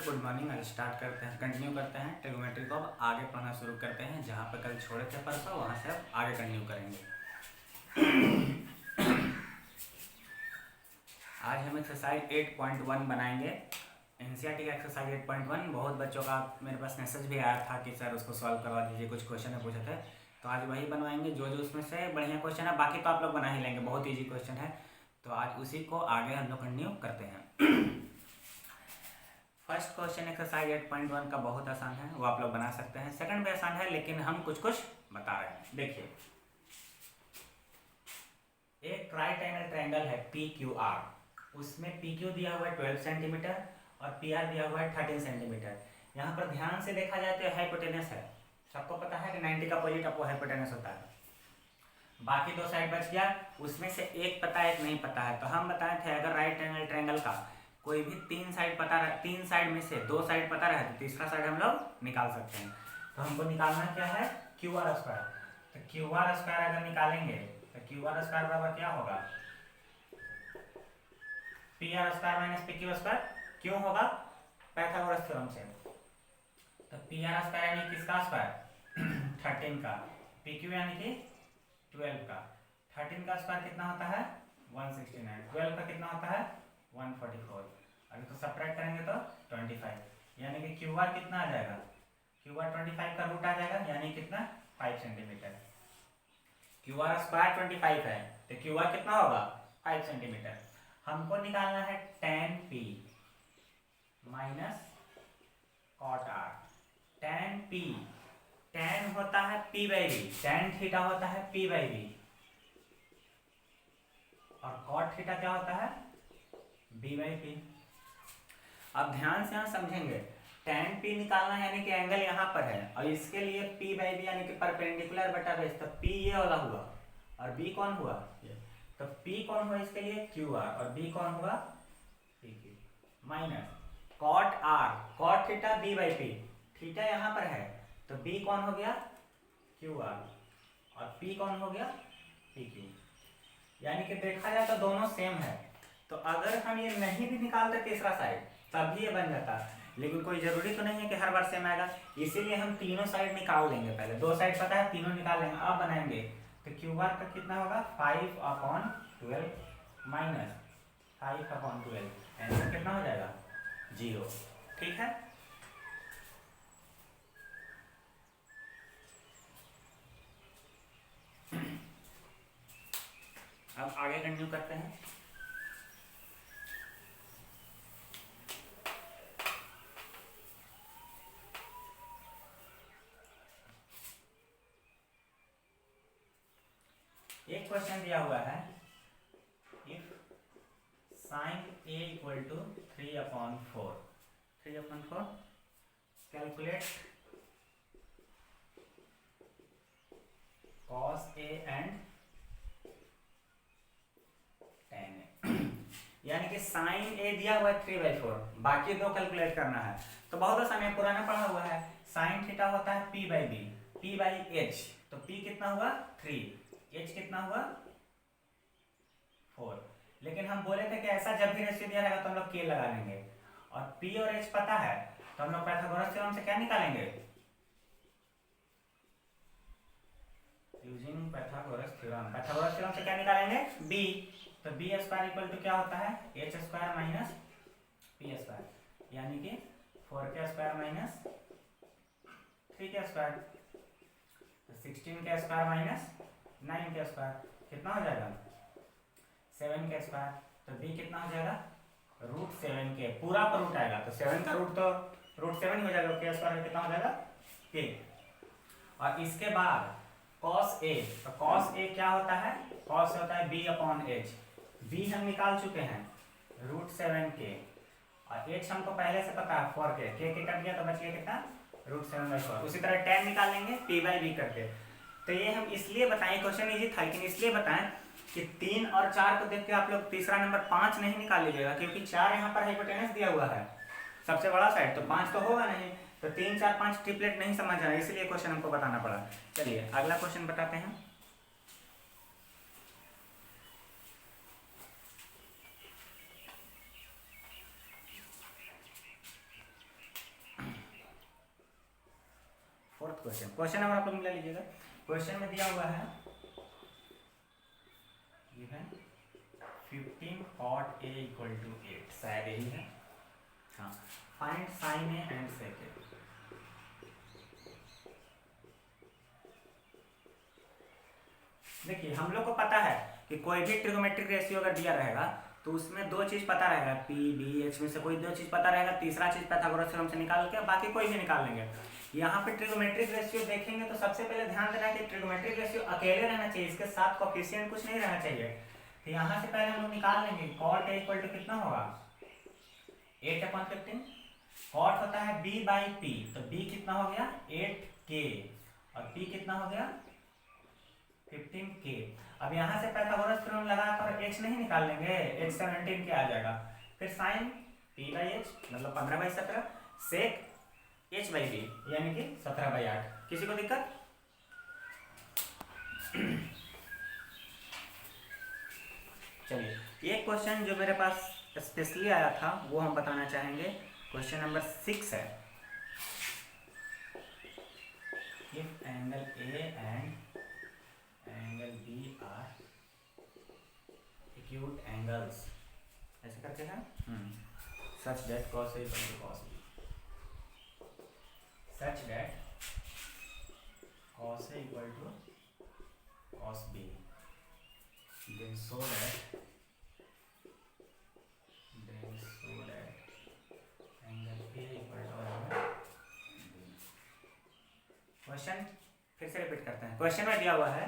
Good morning. आज start करते हैं, कंटिन्यू करते हैं ट्रिग्नोमेट्री को। अब आगे पढ़ना शुरू करते हैं, जहाँ पर कल छोड़े थे परसों वहाँ से अब आगे कंटिन्यू करेंगे। आज हम एक्सरसाइज 8.1 बनाएंगे। एनसीईआरटी का एक्सरसाइज 8.1 बहुत बच्चों का मेरे पास मैसेज भी आया था कि सर उसको सॉल्व करवा दीजिए, कुछ क्वेश्चन है पूछे थे, तो आज वही बनवाएंगे। जो जो उसमें से बढ़िया क्वेश्चन है, बाकी तो आप लोग बना ही लेंगे, बहुत ईजी क्वेश्चन है, तो आज उसी को आगे हम लोग कंटिन्यू करते हैं। फर्स्ट क्वेश्चन एक्सरसाइज 8.1 का बहुत आसान है, वो आप लोग बना सकते हैं। सेकंड भी आसान है, लेकिन हम कुछ कुछ बता रहे हैं। देखिए, एक राइट एंगल ट्रायंगल है PQR, उसमें PQ दिया हुआ है 12 सेंटीमीटर और PR दिया हुआ है 13 सेंटीमीटर। यहाँ पर ध्यान से देखा जाए तो हाइपोटेनस है। सबको पता है कि 90 का अपोजिट आपको हाइपोटेनस होता है। बाकी दो साइड बच गया, उसमें से एक पता है, एक नहीं पता है। तो हम बताए थे अगर राइट एंगल ट्रायंगल का कोई भी तीन साइड में से दो साइड पता रहे तो तीसरा साइड हम लोग निकाल सकते हैं। तो हमको निकालना क्या है, QR स्क्वायर। तो QR स्क्वायर अगर निकालेंगे तो QR स्क्वायर बराबर क्या होगा, PR square minus PQ square. क्यों होगा, पाइथागोरस थ्योरम से। तो PR स्क्वायर यानी किसका स्क्वायर 13 का, PQ यानी कि 12 का। 13 का स्क्वायर कितना होता है 169, 12 का कितना होता है 144। अभी तो सब्ट्रैक्ट करेंगे तो 25, यानी कि QR कितना आ जाएगा, QR 25 का रूट आ जाएगा, यानी कितना 5 सेंटीमीटर। QR स्क्वायर 25 है तो QR कितना होगा 5 सेंटीमीटर। हमको निकालना है tan P minus cot R। tan P, tan होता है P by V, tan theta होता है P बाई V, और cot थीटा क्या होता है B बाई P। अब ध्यान से यहाँ समझेंगे, tan P निकालना है यानी कि एंगल यहाँ पर है, और इसके लिए P बाई B यानी कि परपेंडिकुलर बटा बेस। तो P ये वाला हुआ और B कौन हुआ, तो P कौन हुआ इसके लिए QR, और B कौन हुआ PQ, minus cot R, cot theta B by P, theta यहाँ पर है तो B कौन हो गया QR और P कौन हो गया PQ। यानी कि देखा जाए तो दोनों सेम है। तो अगर हम ये नहीं भी निकालते तीसरा साइड तभी ये बन जाता, लेकिन कोई जरूरी तो नहीं है कि हर बार सेम आएगा, इसीलिए हम तीनों साइड निकाल लेंगे। पहले दो साइड पता है, तीनों निकाल लेंगे। अब बनाएंगे तो QR का कितना होगा 5/12 माइनस 5/12, आंसर कितना हो जाएगा 0। ठीक है, अब आगे कंटिन्यू करते हैं। एक क्वेश्चन दिया हुआ है, if sin A equal to 3/4 calculate cos A and tan A। यानी कि sin A दिया हुआ है 3/4, बाकी दो कैलकुलेट करना है। तो बहुत आसान है, पुराना पढ़ा हुआ है। sin थीटा होता है P by B, P by H, तो P कितना हुआ 3, H कितना हुआ 4। लेकिन हम बोले थे कि ऐसा जब भी रेशियो दिया रहेगा तो हम लोग K लगा लेंगे, और P और H पता है तो हम लोग पाइथागोरस थ्योरम से क्या निकालेंगे, using Pythagoras theorem. Pythagoras theorem से क्या निकालेंगे B, तो B स्क्वायर इक्वल टू क्या होता है H square minus P square, यानी कि 4K square minus 3K square, तो 16K square minus 9K square कितना हो जाएगा 7K स्क्वायर। तो B कितना हो जाएगा √7K, पूरा पर रूट आएगा तो 7 का रूट तो √7 ही हो जाएगा, K स्क्वायर कितना हो जाएगा K। और इसके बाद cos A, तो cos A क्या होता है, cos होता है B/H। B हम निकाल चुके हैं √7K, और H हमको पहले से पता है 4K, K कट गया तो बच गया कितना √7/4। उसी तरह tan निकाल लेंगे P बाई B करके। तो ये हम इसलिए बताएं, क्वेश्चन इजी था, लेकिन इसलिए बताएं कि 3 और 4 को देख के आप लोग तीसरा नंबर 5 नहीं निकाल लीजिएगा, क्योंकि 4 यहाँ पर हाइपोटेनस दिया हुआ है सबसे बड़ा साइड, तो 5 तो होगा नहीं, तो 3 4 5 ट्रिपलेट नहीं समझ रहा है, इसलिए क्वेश्चन हमको बताना पड़ा। चलिए अगला क्वेश्चन बताते हैं। क्वेश्चन, क्वेश्चन नंबर आप लोग मिला लीजिएगा। क्वेश्चन में दिया हुआ है given 15 cot A equal to 8, शायद यही है। हाँ, find sine A and sec A. देखिए हम लोग को पता है कि कोई भी ट्रिगोमेट्रिक रेशियो अगर दिया रहेगा तो उसमें दो चीज पता रहेगा, पी बी एच में से कोई दो चीज पता रहेगा, तीसरा चीज पाइथागोरस थ्योरम से निकाल के बाकी कोई भी निकाल लेंगे। यहाँ पे ट्रिगोमेट्रिक रेशियो देखेंगे तो सबसे पहले ध्यान देना है कि ट्रिगोमेट्रिक रेशियो अकेले रहना चाहिए, इसके साथ कोएफिशिएंट कुछ नहीं रहना चाहिए। तो यहाँ से पहले हम लोग निकाल लेंगे कॉट ए इक्वल टू कितना होगा 8/15। कॉट होता है b बाई पी, तो b कितना हो गया 8k और p कितना हो गया 15k। अब यहाँ से पाइथागोरस थ्योरम लगाकर h नहीं निकाल लेंगे, h 17 के आ जाएगा। फिर साइन p बाई h मतलब 15/17 सेक h बाई b यानी कि 17/8। किसी को दिक्कत? चलिए एक क्वेश्चन जो मेरे पास स्पेशली आया था वो हम बताना चाहेंगे। क्वेश्चन नंबर 6 है, if angle A and angle B are acute angles, ऐसे करके है such that cos A equal to cos B, such that cos A equal to cos B, then so that angle A equal to angle B। Question फिर से repeat करते हैं। Question में दिया हुआ है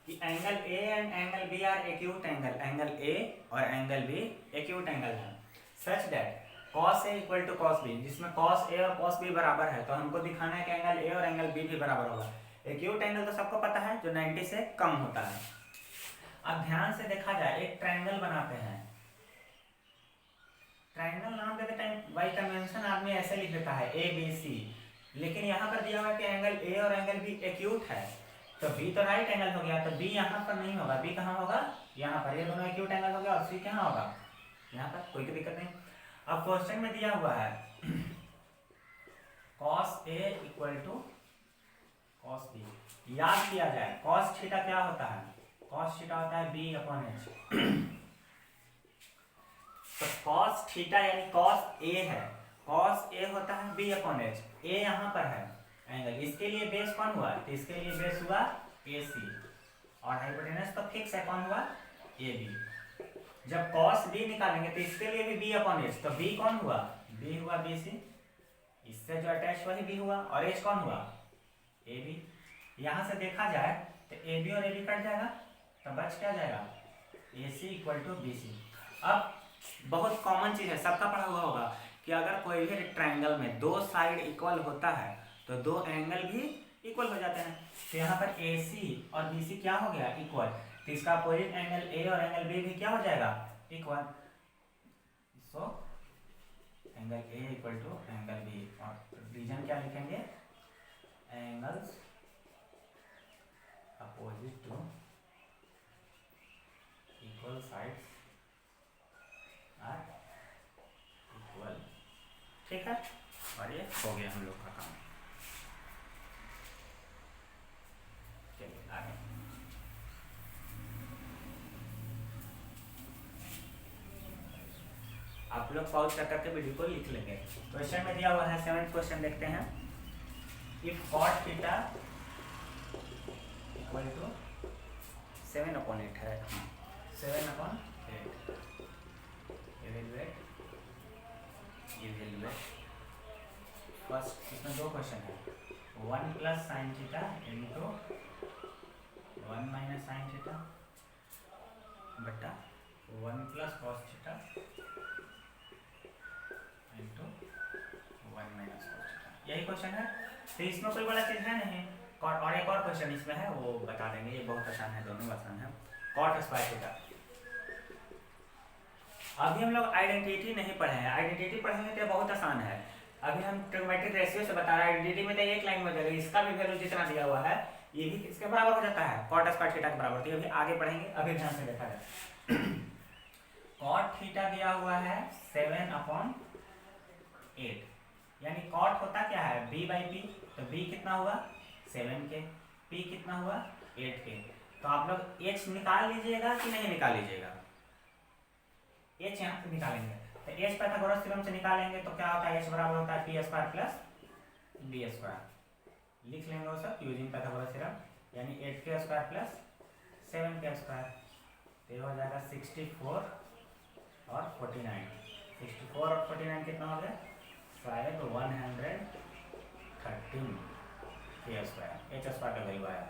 कि angle A and angle B are acute angle, angle A और एंगल B एक्यूट एंगल है, such that cos A equal to cos B, जिसमें cos A और cos B बराबर है। तो हमको दिखाना है कि एंगल A और एंगल B भी बराबर होगा। एक्यूट एंगल तो सबको पता है जो 90 से कम होता है। अब ध्यान से देखा जाए, एक ट्रायंगल बनाते हैं। ट्रायंगल नाम देते टाइम बाई कन्वेंशन आदमी ऐसे लिख देता है ABC, लेकिन यहाँ पर दिया हुआ है कि एंगल A और एंगल B एक्यूट है, तो B तो राइट एंगल हो गया, तो B यहाँ पर नहीं होगा। B कहाँ होगा? यहाँ पर। ये दोनों एक्यूट एंगल हो गया और C कहाँ होगा? यहाँ पर। कोई दिक्कत नहीं। अब क्वेश्चन में दिया हुआ है cos A equal to cos B। याद किया जाए cos थीटा क्या होता है? cos थीटा होता है B/H। तो cos थीटा यानी cos A है, cos A होता है B/H। A यहाँ पर है एंगल, इसके लिए बेस कौन हुआ? तो इसके लिए बेस हुआ AC और हाइपोटेनस तो फिक्स है, कौन हुआ? AB। जब cos B निकालेंगे तो इसके लिए भी B/H, तो B कौन हुआ? B हुआ BC, इससे जो अटैच वही B हुआ, और H कौन हुआ? AB। यहाँ से देखा जाए तो AB और AB कट जाएगा, तो बच क्या जाएगा? AC equal to BC। अब बहुत कॉमन चीज है, सबका पढ़ा हुआ होगा कि अगर कोई भी ट्रायंगल में दो साइड इक्वल होता है तो दो एंगल भी इक्वल हो जाते हैं। तो यहाँ पर AC और BC क्या हो गया? इक्वल। तो इसका अपोजिट एंगल A और एंगल B भी क्या हो जाएगा? Equal. So angle A equal to angle B, और रीजन क्या लिखेंगे? Angles opposite to equal sides are equal. ठीक है, और ये हो गया हम लोग का काम। चलिए आगे। आप लोग पॉज करके वीडियो को लिख लेंगे। क्वेश्चन में दिया हुआ है 7th क्वेश्चन, देखते हैं। If cot theta equal to 7/8 है, 7/8। इवेलुएट फर्स्ट, इसमें दो क्वेश्चन है, 1 plus sine theta into 1 minus sine theta बटा 1 plus cos theta into 1 minus cos theta. यही क्वेश्चन है। तो इसमें कोई बड़ा चीज है नहीं। और एक और क्वेश्चन इसमें है, वो बता देंगे। ये बहुत आसान है, दोनों आसान है। Cot square theta. अभी हम लोग आइडेंटिटी नहीं पढ़े हैं, आइडेंटिटी पढ़ेंगे तो बहुत आसान है। अभी हम ट्रिग्नोमेट्रिक रेशियो से बता रहे हैं, आइडेंटिटी में तो एक लाइन में जाएगा, इसका भी वैल्यू जितना दिया हुआ है ये भी इसके बराबर हो जाता है, कॉट स्क्वायर थीटा के बराबर। तो अभी आगे पढ़ेंगे, अभी ध्यान से देखा जाए। कॉट थीटा दिया हुआ है 7/8, यानी कॉट होता क्या है? B/P, तो B कितना हुआ 7 के, p कितना हुआ 8 के। तो आप लोग h निकाल लीजिएगा कि नहीं निकाल लीजिएगा, h यहाँ से निकालेंगे। तो h पाइथागोरस थ्योरम से निकालेंगे तो क्या होता है, h बराबर होता है p square plus b square. लिख लेंगे वो सब यूजिंग पाइथागोरस थ्योरम, यानी 8k square plus 7k square. तो ये हो जाएगा 64 और 49। 64 और 49 कितना हो गया, शायद 113 k स्क्वायर, h स्क्वायर का वैल्यू आया।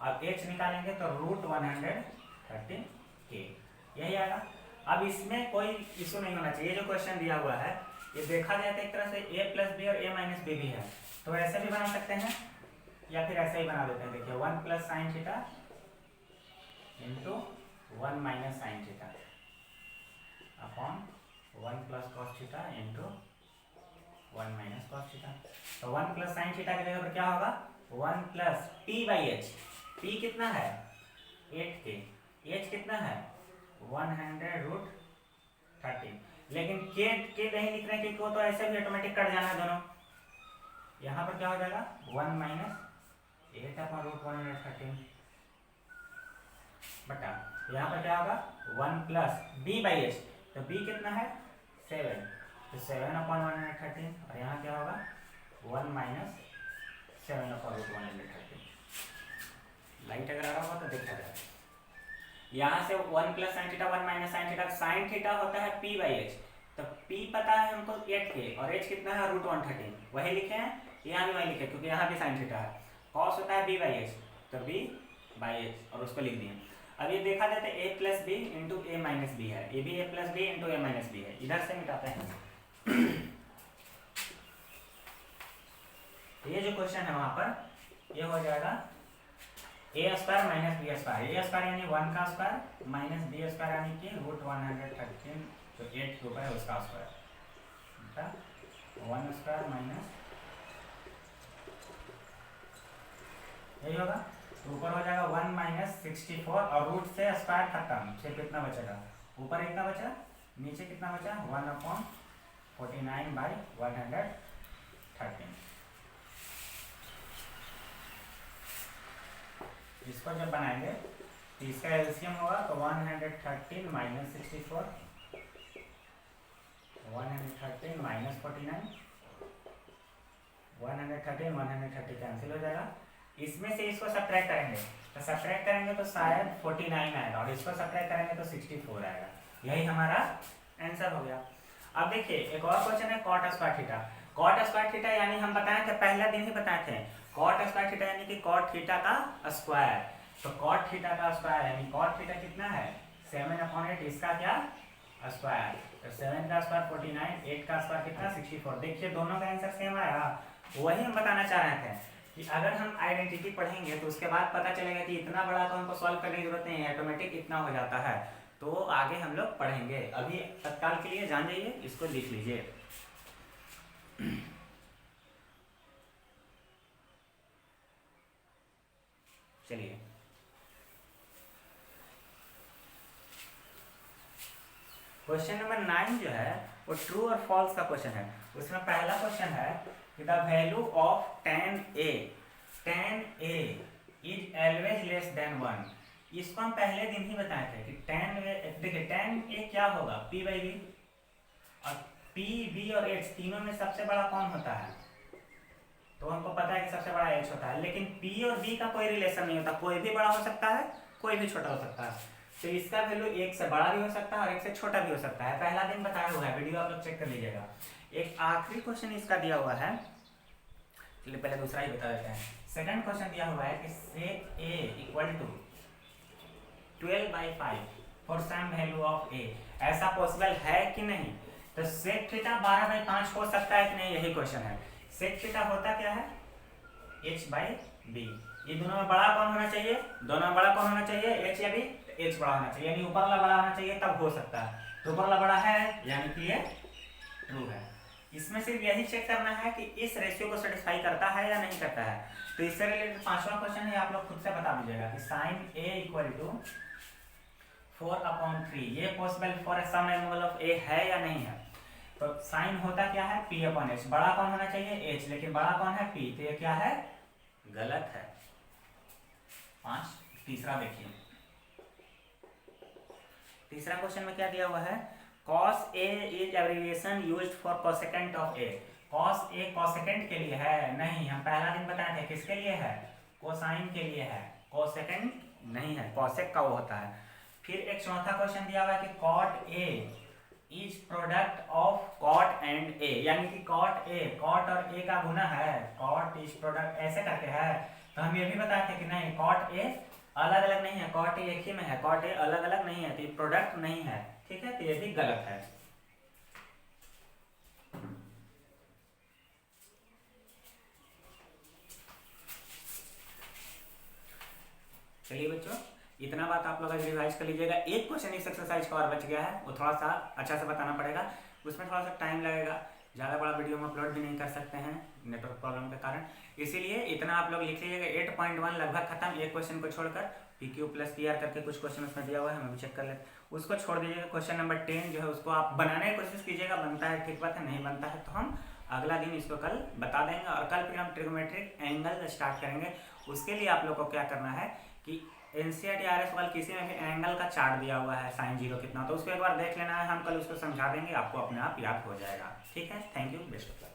अब h निकालेंगे तो √130 k, यही आएगा। अब इसमें कोई इशू नहीं होना चाहिए, जो क्वेश्चन दिया हुआ है ये देखा जाए तो एक तरह से a प्लस बी और a माइनस बी भी है, तो ऐसे भी बना सकते हैं या फिर ऐसे ही बना देते हैं। देखिए 1 plus sine theta into 1 minus sine theta upon 1 plus cos theta into 1 minus cos theta. तो 1 प्लस साइन थीटा की जगह पर क्या होगा, 1 plus p by H. p कितना है 8k, h कितना है 100√30। लेकिन k नहीं लिख रहे हैं, क्योंकि तो ऐसे भी ऑटोमेटिक कट जाना है दोनों। यहाँ पर क्या हो जाएगा 1 माइनस 8/√130 बटा, यहाँ पर क्या होगा 1 प्लस b बाई एच। तो b कितना है 7, तो 7/130, और यहाँ क्या होगा 1 माइनस 7/√130। लाइट अगर आ रहा होगा तो देखा जाए। यहाँ से 1 plus sine theta 1 minus sine theta, sine theta होता है p बाई एच। तो p पता है हमको 8k और h कितना है √130, वही लिखे हैं, यहाँ भी वही लिखे क्योंकि यहाँ भी साइन थीटा है। कॉस होता है b बाई एच, तो b बाई एच और उसको लिख दिए। अब ये देखा जाए तो a plus B into A minus B है, ये भी a plus B into A minus B है, इधर से मिटाते हैं। ये जो क्वेश्चन है वहां पर ये हो जाएगा a square minus B square, a square यानी 1 का स्क्वायर माइनस बी स्क्वायर यानी कि √113 जो 8 के ऊपर है उसका स्क्वायर, 1 स्क्वायर माइनस, यही होगा। तो ऊपर हो जाएगा 1 माइनस 64 और रूट से स्क्वायर खत्म, फिर कितना बचेगा, ऊपर कितना बचा, नीचे कितना बचा 1/49/113। इसको जब बनाएंगे तो इसका एलसीएम होगा तो 113 माइनस 64, 113 माइनस 49, 130 कैंसिल हो जाएगा। इसमें से इसको सब्ट्रैक्ट करेंगे तो सब्ट्रैक्ट करेंगे तो शायद 49 आएगा और इसको सब्ट्रैक्ट करेंगे तो 64 आएगा। यही हमारा आंसर हो गया। अब देखिए एक और क्वेश्चन है cot square theta. Cot square theta यानी हम बताए थे, पहला दिन ही बताए थे, कॉट स्क्वायर थीटा यानी कि कॉट थीटा का स्क्वायर। तो कॉट थीटा का स्क्वायर यानी कॉट थीटा कितना है 7/8, इसका क्या स्क्वायर, तो 7 का स्क्वायर 49, 8 का स्क्वायर कितना 64। देखिए दोनों का आंसर सेम आया। वही हम बताना चाह रहे थे कि अगर हम आइडेंटिटी पढ़ेंगे तो उसके बाद पता चलेगा कि इतना बड़ा तो हमको सॉल्व करने की जरूरत नहीं है, ऑटोमेटिक इतना हो जाता है। तो आगे हम लोग पढ़ेंगे, अभी तत्काल के लिए जान जाइए, इसको लिख लीजिए। चलिए क्वेश्चन नंबर 9 जो है वो ट्रू और फॉल्स का क्वेश्चन है। उसमें पहला क्वेश्चन है कि the value of tan a is always less than 1। इसको हम पहले दिन ही बताए थे कि देखिए tan a क्या होगा p बाई बी, और p b और h तीनों में सबसे बड़ा कौन होता है, तो हमको पता है कि सबसे बड़ा h होता है। लेकिन p और b का कोई रिलेशन नहीं होता, कोई भी बड़ा हो सकता है कोई भी छोटा हो सकता है। तो इसका वैल्यू 1 से बड़ा भी हो सकता है और 1 से छोटा भी हो सकता है। पहला दिन बताया हुआ है, वीडियो आप लोग चेक कर लीजिएगा। एक आखिरी क्वेश्चन इसका दिया हुआ है, चलिए पहले दूसरा ही बता देते हैं। सेकंड क्वेश्चन दिया हुआ है कि sec a equal to 12/5 for some value of a। ऐसा पॉसिबल है कि नहीं, तो सेक थीटा 12/5 हो सकता है कि नहीं, यही क्वेश्चन है। सेक थीटा होता क्या है h/b। ये दोनों में बड़ा कौन होना चाहिए, दोनों में बड़ा कौन होना चाहिए, h या b। h बड़ा होना चाहिए, यानी ऊपर वाला बड़ा होना चाहिए तब हो सकता है। तो ऊपर वाला बड़ा है यानी कि ये ट्रू है। इसमें सिर्फ यही चेक करना है कि इस रेशियो को सेटिस्फाई करता है या नहीं करता है। तो इससे रिलेटेड पांचवा क्वेश्चन है, आप लोग खुद से बता दीजिएगा कि sin a इक्वल टू 4/3 ये possible for some angle of a है या नहीं है। तो साइन होता क्या है P अपॉन H, बड़ा कौन होना चाहिए H, लेकिन बड़ा कौन है P, तो ये क्या है गलत है। 5 तीसरा देखिए, तीसरा क्वेश्चन में क्या दिया हुआ है, cos A is abbreviation used for cosecant of A। cos A cosecant के लिए है नहीं, हम पहला दिन बताए थे किसके लिए है, कोसाइन के लिए है, कोसेकेंट नहीं है, कोसेक का वो होता है। फिर एक चौथा क्वेश्चन दिया हुआ है कि cot A is product of cot and A, यानी कि cot A cot और A का गुना है, cot इज प्रोडक्ट ऐसे करके है। तो हम ये भी बताए थे कि नहीं cot A अलग अलग नहीं है, cot A एक ही में है, cot A अलग अलग नहीं है, तो ये प्रोडक्ट नहीं है, ठीक है, तो ये भी गलत है। चलिए बच्चों, इतना बात आप लोग आज रिवाइज कर लीजिएगा। एक क्वेश्चन इस एक्सरसाइज का और बच गया है, वो थोड़ा सा अच्छा से बताना पड़ेगा, उसमें थोड़ा सा टाइम लगेगा, ज़्यादा बड़ा वीडियो में अपलोड भी नहीं कर सकते हैं नेटवर्क प्रॉब्लम के कारण, इसीलिए इतना आप लोग लिख लीजिएगा। 8.1 लगभग खत्म, एक क्वेश्चन को छोड़कर PQ प्लस PR करके कुछ क्वेश्चन उसमें दिया हुआ है, हम भी चेक कर लेते, उसको छोड़ दीजिएगा। क्वेश्चन नंबर 10 जो है उसको आप बनाने की कोशिश कीजिएगा, बनता है ठीक बात है, नहीं बनता है तो हम अगला दिन इसको कल बता देंगे। और कल फिर हम ट्रिग्नोमेट्रिक एंगल स्टार्ट करेंगे। उसके लिए आप लोग को क्या करना है कि NCERT RS वाले किसी में भी एंगल का चार्ट दिया हुआ है sin 0 कितना, तो उसको एक बार देख लेना है, हम कल उसको समझा देंगे, आपको अपने आप याद हो जाएगा। ठीक है, thank you, best of luck.